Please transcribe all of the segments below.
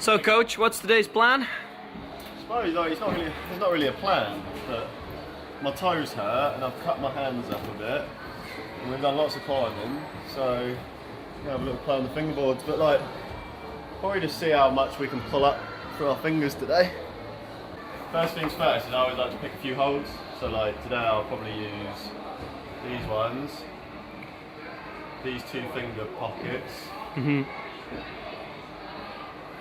So, coach, what's today's plan? I suppose like, there's not really a plan, but my toes hurt and I've cut my hands up a bit, and we've done lots of climbing, so we have a little play on the fingerboards. But like, probably just see how much we can pull up through our fingers today. First things first is I always like to pick a few holds. So like today I'll probably use these ones, these 2 finger pockets.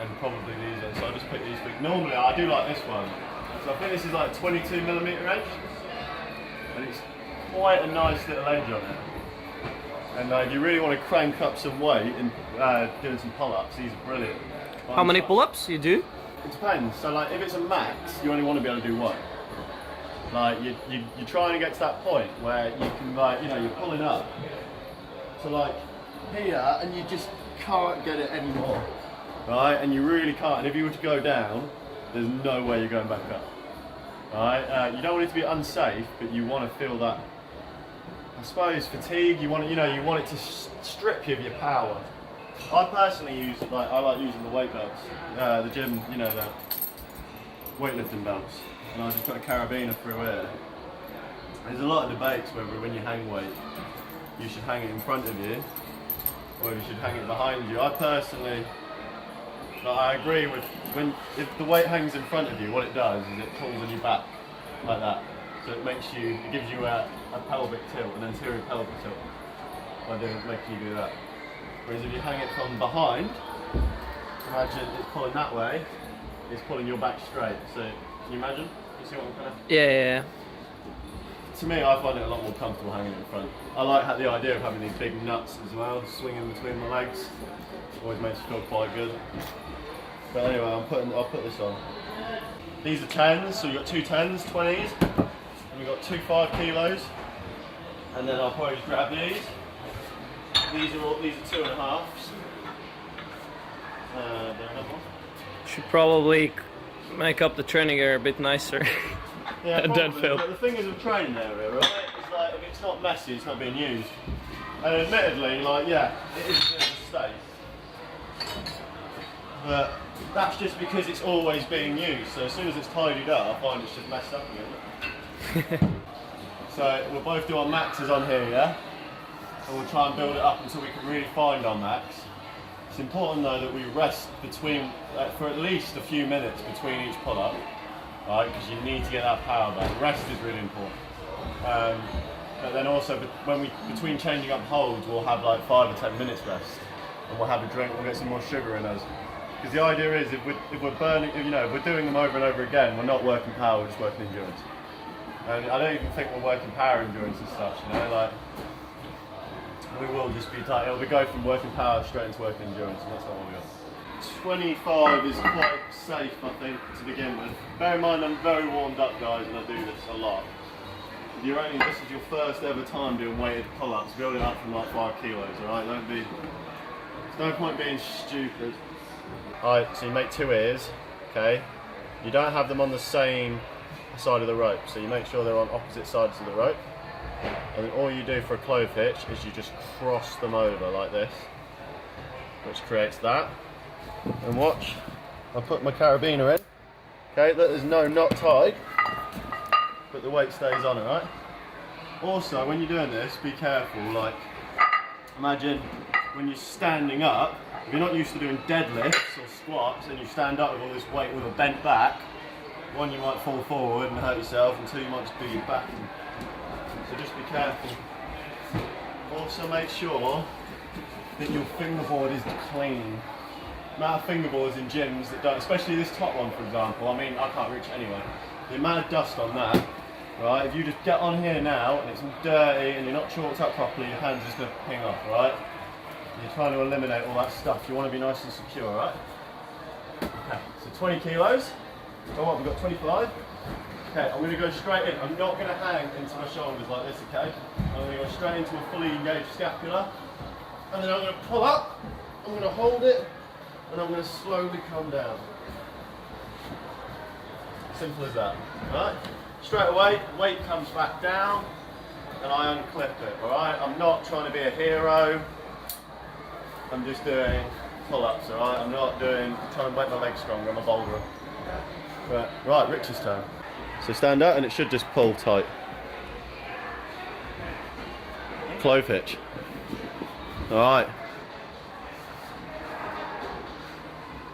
And probably these ones, so I'll just pick these big. Normally I do like this one, so I think this is like 22mm edge, and it's quite a nice little edge on it. And if you really want to crank up some weight and doing some pull-ups, these are brilliant. How many pull-ups you do? It depends, so like if it's a max, you only want to be able to do one. Like you're trying to get to that point where you can like, you know, you're pulling up, so like here, and you just can't get it anymore. Right, and you really can't. And if you were to go down, there's no way you're going back up. Right, you don't want it to be unsafe, but you want to feel that, I suppose, fatigue. You want it, you want it to strip you of your power. I personally I like using the weight belts, the gym, the weightlifting belts, and I just put a carabiner through here. There's a lot of debates whether when you hang weight, you should hang it in front of you, or you should hang it behind you. I personally. I agree with if the weight hangs in front of you, what it does is it pulls on your back like that. So it gives you a pelvic tilt, an anterior pelvic tilt by making you do that. Whereas if you hang it from behind, imagine it's pulling that way, it's pulling your back straight. So can you imagine? You see what I'm kind of? Yeah. To me, I find it a lot more comfortable hanging in front. I like the idea of having these big nuts as well, swinging between my legs. Always makes you feel quite good. But anyway, I'll put this on. These are 10s, so we've got 2 10s, 20s, and we've got 2 5 kilos. And then I'll probably just grab these. These are 2.5s. Should probably make up the training area a bit nicer. Yeah, probably. But the thing is with training area, right? It's like if it's not messy, it's not being used. And admittedly, it is a bit of a state. But that's just because it's always being used. So as soon as it's tidied up, I find it's just messed up again. So we'll both do our maxes on here, yeah? And we'll try and build it up until we can really find our max. It's important though that we rest between, for at least a few minutes between each pull-up, right? Because you need to get that power back. Rest is really important. But then also, between changing up holds, we'll have like 5 or 10 minutes rest, and we'll have a drink. We'll get some more sugar in us. Because the idea is, if we're doing them over and over again, we're not working power, we're just working endurance. And I don't even think we're working power endurance as such, we will just be tight. It'll go from working power straight into working endurance, and that's not what we got. 25 is quite safe, I think, to begin with. Bear in mind, I'm very warmed up, guys, and I do this a lot. This is your first ever time doing weighted pull-ups, building up from like 5 kilos, alright? There's no point being stupid. Alright, so you make 2 ears, okay? You don't have them on the same side of the rope, so you make sure they're on opposite sides of the rope. And then all you do for a clove hitch is you just cross them over like this, which creates that. And watch, I'll put my carabiner in, okay? There's no knot tied, but the weight stays on, alright? Also, when you're doing this, be careful, imagine when you're standing up, if you're not used to doing deadlifts or squats and you stand up with all this weight with a bent back, 1, you might fall forward and hurt yourself, and 2, you might just do your back. So just be careful. Also make sure that your fingerboard is clean. The amount of fingerboards in gyms that don't, especially this top one for example, I can't reach it anyway. The amount of dust on that, right, if you just get on here now and it's all dirty and you're not chalked up properly, your hand's just going to ping off, right? You're trying to eliminate all that stuff. You want to be nice and secure, right? Okay, so 20 kilos. Oh, what, we've got 25? Okay, I'm going to go straight in. I'm not going to hang into my shoulders like this, okay? I'm going to go straight into a fully engaged scapula. And then I'm going to pull up, I'm going to hold it, and I'm going to slowly come down. Simple as that, right? Straight away, weight comes back down, and I unclip it, alright? I'm not trying to be a hero. I'm just doing pull-ups, alright? I'm not trying to make my legs stronger, I'm a boulder. But, right, Rich's turn. So stand up and it should just pull tight. Clove hitch. Alright.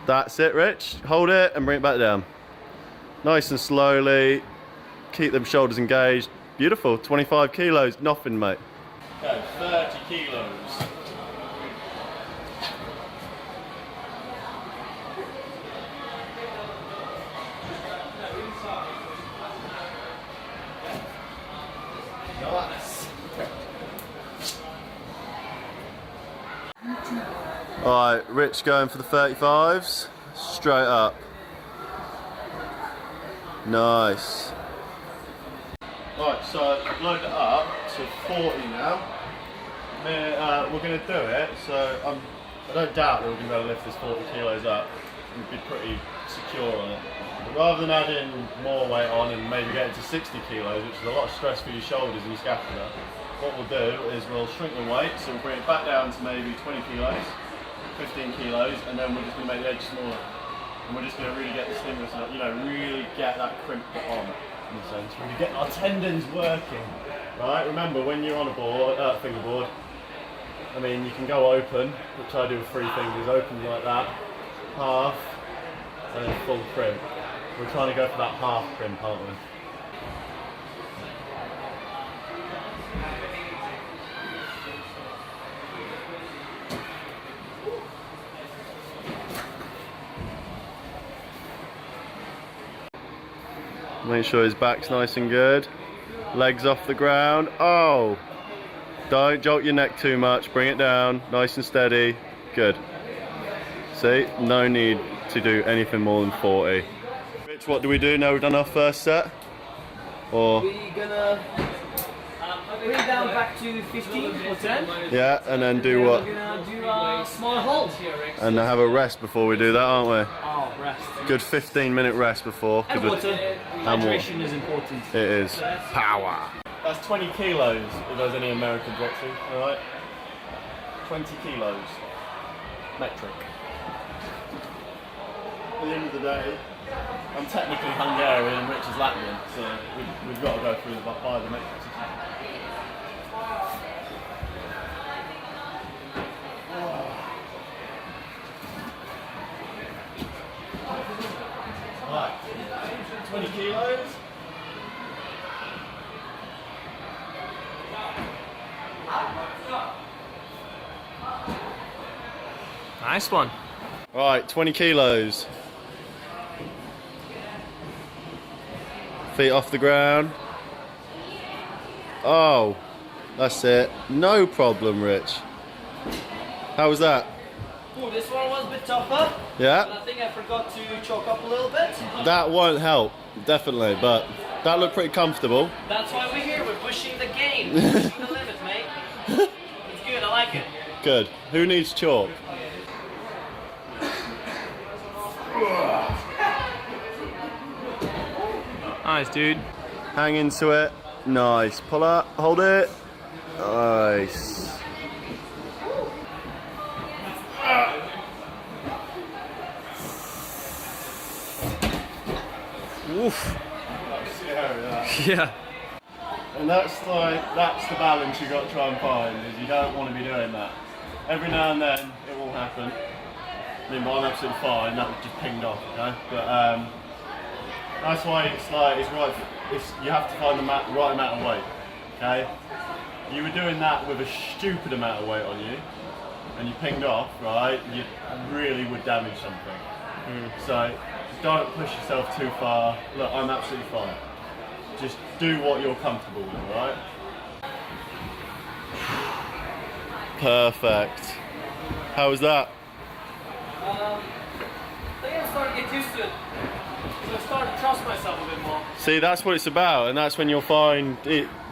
That's it, Rich. Hold it and bring it back down. Nice and slowly. Keep them shoulders engaged. Beautiful. 25 kilos. Nothing, mate. Okay, 30 kilos. Nice. Alright, Rich going for the 35s. Straight up. Nice. Right, so I've loaded it up to 40 now. We're going to do it, so I don't doubt that we're going to be able to lift this 40 kilos up and be pretty secure on it. But rather than adding more weight on and maybe getting to 60 kilos, which is a lot of stress for your shoulders and your scapula, what we'll do is we'll shrink the weight, so we'll bring it back down to maybe 20 kilos, 15 kilos, and then we're just going to make the edge smaller. And we're just going to really get the stimulus, really get that crimp on, in a sense. Really get our tendons working. Right, remember when you're on a board, fingerboard, I mean, you can go open, which I do with 3 fingers, open like that, half, and then full crimp. We're trying to go for that half crimp, aren't we? Make sure his back's nice and good. Legs off the ground. Oh! Don't jolt your neck too much. Bring it down. Nice and steady. Good. See? No need to do anything more than 40. Rich, what do we do now we've done our first set? Or? We're gonna bring down back to 15 or 10. Yeah, and then do what? We're gonna do a small hold. And have a rest before we do that, aren't we? Oh, rest. Good 15-minute rest before. And water. Hydration is important. It is. Power. That's 20 kilos, if there's any Americans watching, alright? 20 kilos. Metric. At the end of the day, I'm technically Hungarian and Rich is Latvian, so we've got to go through by the metric system. Right, 20 kilos. Nice one. Right, 20 kilos. Feet off the ground. Oh, that's it. No problem, Rich. How was that? Oh, this one was a bit tougher. Yeah? But I think I forgot to choke up a little bit. That won't help, definitely, but that looked pretty comfortable. That's why we're here. We're pushing the game. We're pushing the limit, mate. It's good. I like it. Good. Who needs chalk? Nice, dude. Hang into it. Nice. Pull up. Hold it. Nice. Oof. Yeah. And that's the balance you got to try and find, is you don't want to be doing that. Every now and then it will happen. I mean, I'm absolutely fine, that was just pinged off, okay? But that's why you have to find the right amount of weight, okay? You were doing that with a stupid amount of weight on you, and you pinged off, right? You really would damage something. So don't push yourself too far. Look, I'm absolutely fine. Just do what you're comfortable with, alright? Perfect. How was that? I think I'm starting to get used to it. So I'm starting to trust myself a bit more. See, that's what it's about, and that's when you'll find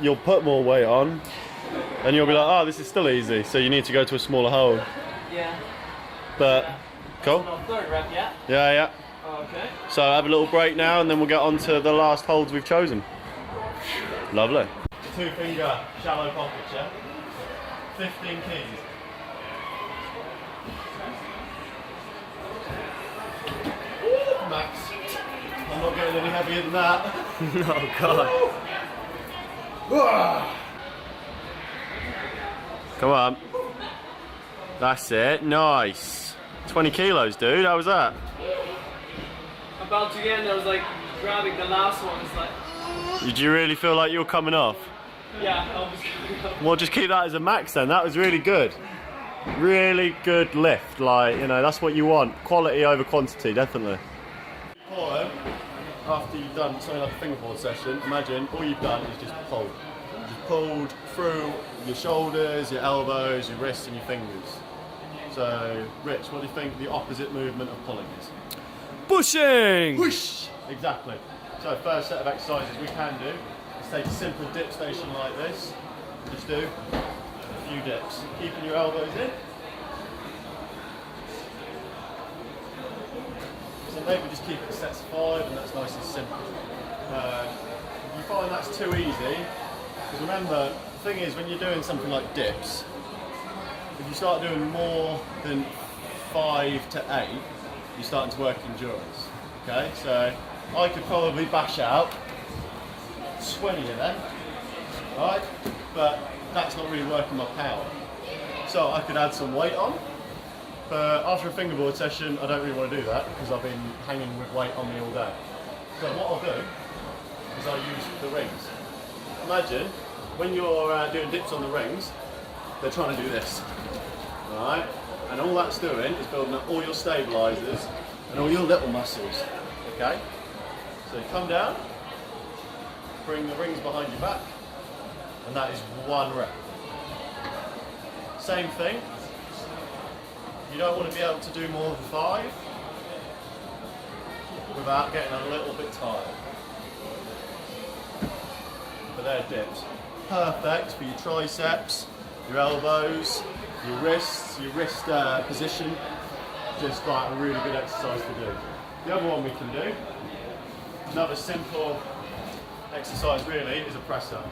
you'll put more weight on, and you'll be like, oh, this is still easy, so you need to go to a smaller hold. Yeah. But, cool. No, third rep, yeah? Yeah. Okay. So have a little break now, and then we'll get on to the last holds we've chosen. Lovely. 2-finger shallow pockets, yeah? 15 keys. max. I'm not getting any heavier than that. Oh god. Come on. That's it. Nice. 20 kilos, dude. How was that? About to get in, I was like grabbing the last one. It's like, Did you really feel like you were coming off? yeah, I was coming up. Well, just keep that as a max then. That was really good. Really good lift. Like, you know, that's what you want. Quality over quantity, definitely. After you've done something like a fingerboard session, imagine all you've done is just pulled. You've pulled through your shoulders, your elbows, your wrists and your fingers. So, Rich, what do you think the opposite movement of pulling is? Pushing! Whoosh! Exactly. So first set of exercises we can do is take a simple dip station like this. Just do a few dips. Keeping your elbows in. So maybe just keep it to sets of 5 and that's nice and simple. If you find that's too easy, because remember, the thing is when you're doing something like dips, if you start doing more than 5 to 8, you're starting to work endurance. Okay, so I could probably bash out 20 of them, right? But that's not really working my power. So I could add some weight on. But after a fingerboard session, I don't really want to do that because I've been hanging with weight on me all day. So what I'll do is I'll use the rings. Imagine when you're doing dips on the rings, they're trying to do this, right? And all that's doing is building up all your stabilizers and all your little muscles, okay? So you come down, bring the rings behind your back, and that is 1 rep. Same thing, you don't want to be able to do more than 5 without getting a little bit tired. But they're dips. Perfect for your triceps, your elbows, your wrists, your wrist position. Just like a really good exercise to do. The other one we can do, another simple exercise really, is a press up.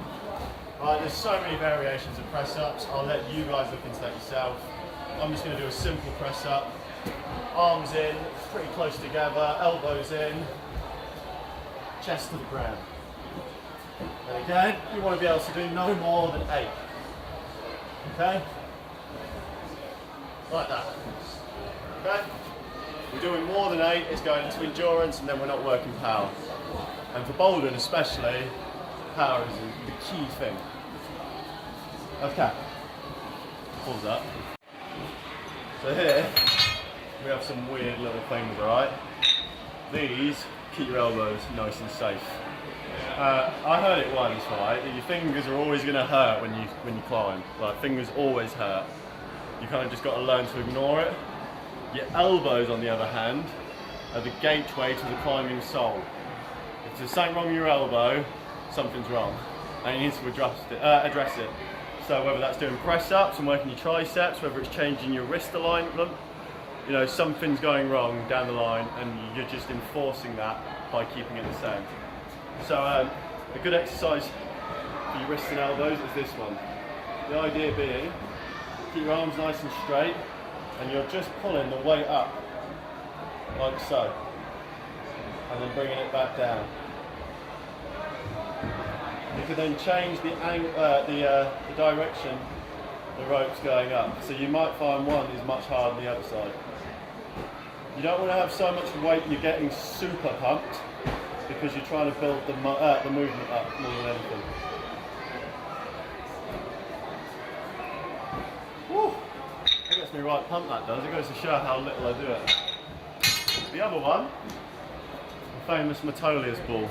Right, there's so many variations of press ups. I'll let you guys look into that yourself. I'm just going to do a simple press up. Arms in, pretty close together, elbows in, chest to the ground. And again, you want to be able to do no more than 8. Okay? Like that. Okay? We're doing more than 8, it's going into endurance and then we're not working power. And for bouldering especially, power is the key thing. Okay. Pause up. So here, we have some weird little things, alright? These keep your elbows nice and safe. I heard it once, right, that your fingers are always going to hurt when you climb. Like, fingers always hurt. You kind of just got to learn to ignore it. Your elbows, on the other hand, are the gateway to the climbing sole. If there's something wrong with your elbow, something's wrong, and you need to address it. So whether that's doing press-ups and working your triceps, whether it's changing your wrist alignment, you know, something's going wrong down the line, and you're just enforcing that by keeping it the same. So a good exercise for your wrists and elbows is this one. The idea being, keep your arms nice and straight, and you're just pulling the weight up, like so, and then bringing it back down. You can then change the direction the rope's going up. So you might find one is much harder than the other side. You don't want to have so much weight you're getting super pumped, because you're trying to build the movement up more than anything. Woo! That gets me right pumped, that does. It goes to show how little I do it. The other one, the famous Metolius ball.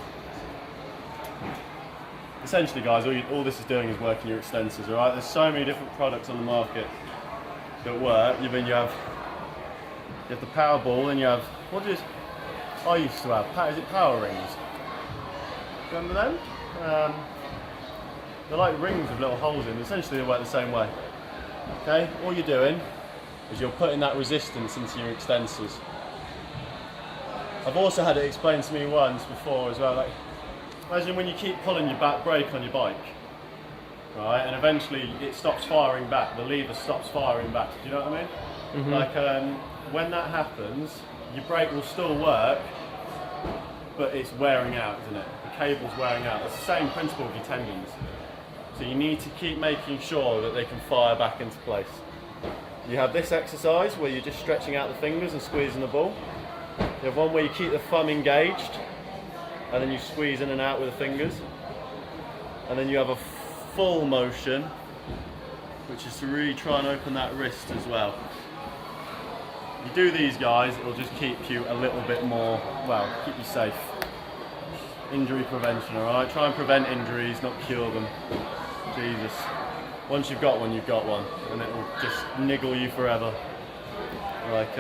Essentially, guys, all this is doing is working your extensors, alright? There's so many different products on the market that work. You have the power ball, and you have, I used to have, is it power rings? Remember them? They're like rings with little holes in. Essentially they work the same way. Okay, all you're doing is you're putting that resistance into your extensors. I've also had it explained to me once before as well, like, imagine when you keep pulling your back brake on your bike, right, and eventually it stops firing back, the lever stops firing back, do you know what I mean? Mm-hmm. Like, when that happens, your brake will still work, but it's wearing out, isn't it? The cable's wearing out. It's the same principle with your tendons. So you need to keep making sure that they can fire back into place. You have this exercise where you're just stretching out the fingers and squeezing the ball. You have one where you keep the thumb engaged and then you squeeze in and out with the fingers. And then you have a full motion, which is to really try and open that wrist as well. You do these, guys, it'll just keep you a little bit more, well, keep you safe. Injury prevention, alright? Try and prevent injuries, not cure them. Jesus. Once you've got one, you've got one. And it'll just niggle you forever. Like,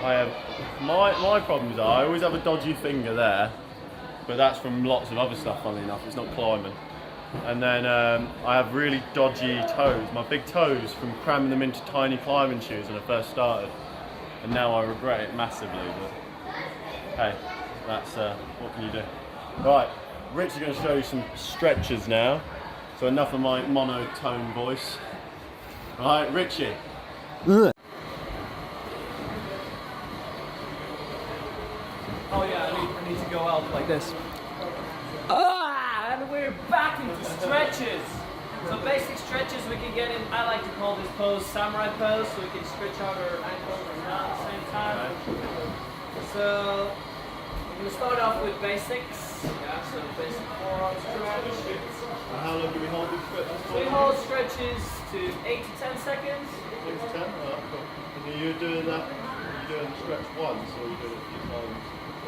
I have, my problems are, I always have a dodgy finger there, but that's from lots of other stuff, funnily enough, it's not climbing. And then I have really dodgy toes, my big toes from cramming them into tiny climbing shoes when I first started. And now I regret it massively, but hey, that's, what can you do? Right, Rich is going to show you some stretches now. So enough of my monotone voice. Right, Richie. Oh yeah, I need to go out like this. And we're back into stretches. So basic stretches we can get in, I like to call this pose samurai pose, so we can stretch out our ankles and down at the same time. So we're going to start off with basics. Yeah, so basic forearm stretch. How long do we hold these stretches for? We hold stretches to 8 to 10 seconds. 8 to 10? Alright, cool. And are you doing that, are you doing the stretch once or are you doing it a few times?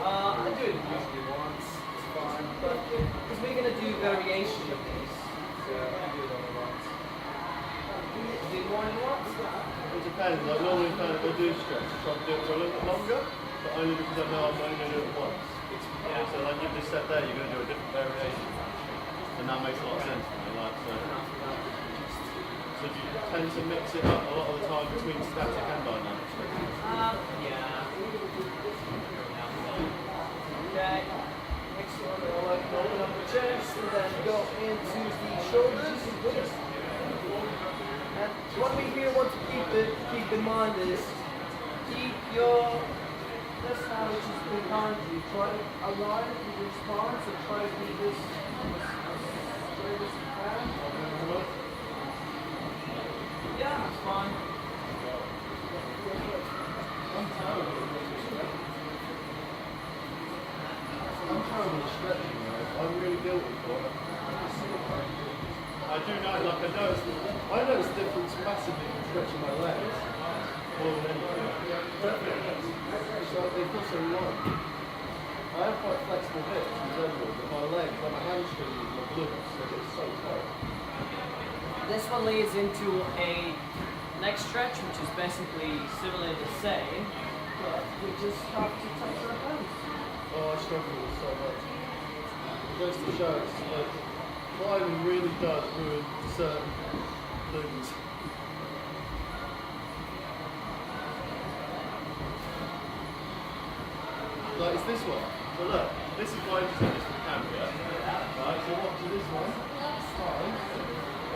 I do it usually once, it's fine, but because we're going to do variation of these, so I do it only once. Do it more than once? It depends, like normally if I do stretch, I try to do it for a little bit longer, but only because I know I'm only going to do it once. Yeah. So like you've just said there, you're going to do a different variation. And that makes a lot of sense to me. Like, so do you tend to mix it up a lot of the time between static and dynamic stretching? Yeah. Okay. Next one, I'll open up the chest and then go into the shoulders. And what we here want to keep in mind is keep your left hand, which is behind you, try to align with your spine, so try to keep this as straight as you can. Yeah, that's fine. I'm terrible at stretching, I'm really guilty for it. I do know, like I notice the difference massively from stretching my legs more than anything. So they feel so long. I have quite flexible hips in general, but my legs, like my hamstrings and my glutes, they get so tight. This one leads into a leg stretch, which is basically similarly the same, but we just have to touch our hands. Oh, I struggle with it so much. It goes to show, it's like, climbing really does ruin certain things. Like, it's this one. So look, this is why I just did this for the camera. Right, so watch this one. Fine.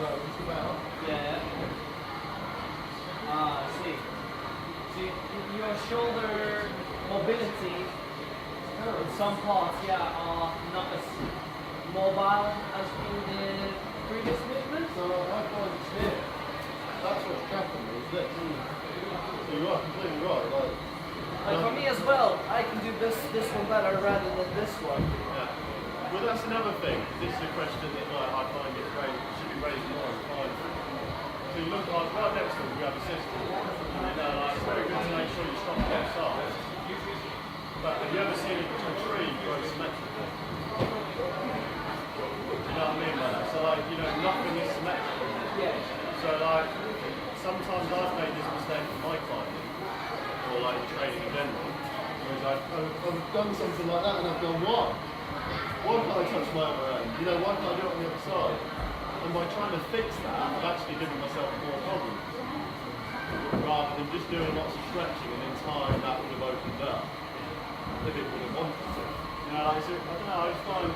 It's about. Yeah. I see. So your shoulder mobility in some parts, are not as mobile as in the previous movement. So I find it's here. That's what's trapping me, is this. So you are completely right. Like for me as well, I can do this one better rather than this one. Yeah. Well, that's another thing. This is a question that I find should be raised more in time. So you look like right next to us, we have a system. And it's very good to make sure you stop on both sides. But have you ever seen a tree grow symmetrically? You know what I mean by that? So nothing is symmetrical. Yeah. So sometimes I've made this mistake in my climbing, or training in general, whereas I've done something like that and I've gone, why? Why can't I touch my other end? Why can't I do it on the other side? And by trying to fix that, I've actually given myself more problems. Rather than just doing lots of stretching and in time that would have opened up. If it would have wanted to. I don't know, I just find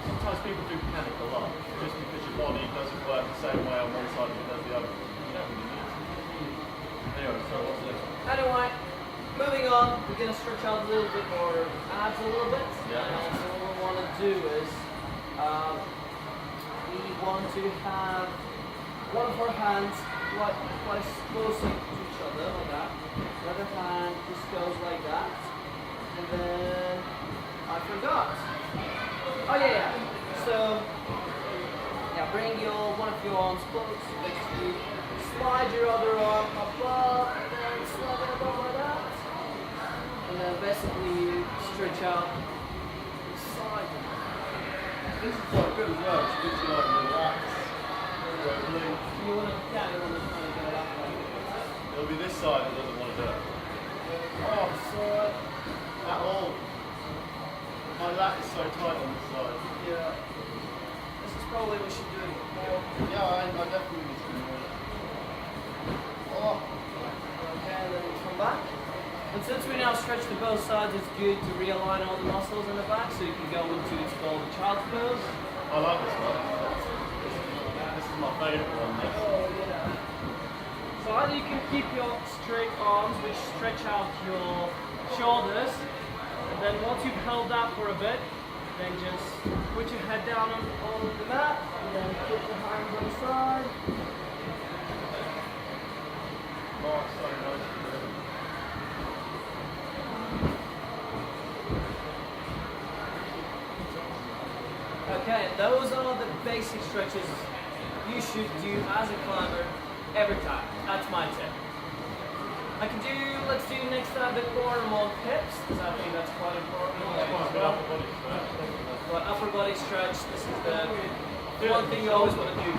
sometimes people do panic a lot just because your body doesn't work the same way on one side as it does the other. You don't really need to. Anyway, so what's the next one? Anyway, moving on, we're going to stretch out a little bit more abs a little bit. Yeah. So what we want to do is we want to have one of our hands quite close to each other like that. The other hand just goes like that. And then I forgot. Oh yeah. So yeah, bring one of your arms close. Basically, slide your other arm above and then slide it above like that. And then basically you stretch out the side. This is quite good as well. It's good to like relax. You wanna kind of get it up like It'll be this side that doesn't want to do it. Oh, sorry. At all. My lat is so tight on this side. yeah. This is probably what we should do more. Yeah, I definitely need to do more. Oh. Okay, and then we come back. And since we now stretched to both sides, it's good to realign all the muscles in the back so you can go into it's called the child's pose. I like this one. This is my favourite one. This. Oh yeah. So either you can keep your straight arms, which stretch out your shoulders, and then once you've held that for a bit, then just put your head down on the mat, and then put your hands on the side. Oh, it's so nice. Okay, those are the basic stretches you should do as a climber every time. That's my tip. Let's do next time the core and more hips, because I think that's quite important. But upper body stretch, this is the one thing you always want to do.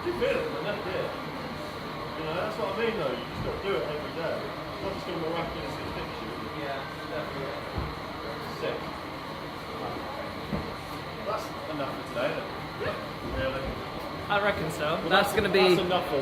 You feel it, and that's it. You know, that's what I mean though, you just got to do it every day. It's not just going to miraculously fix you. Yeah, definitely. Sick. That's enough for today then. Really? I reckon so. Well, That's going to be... That's enough for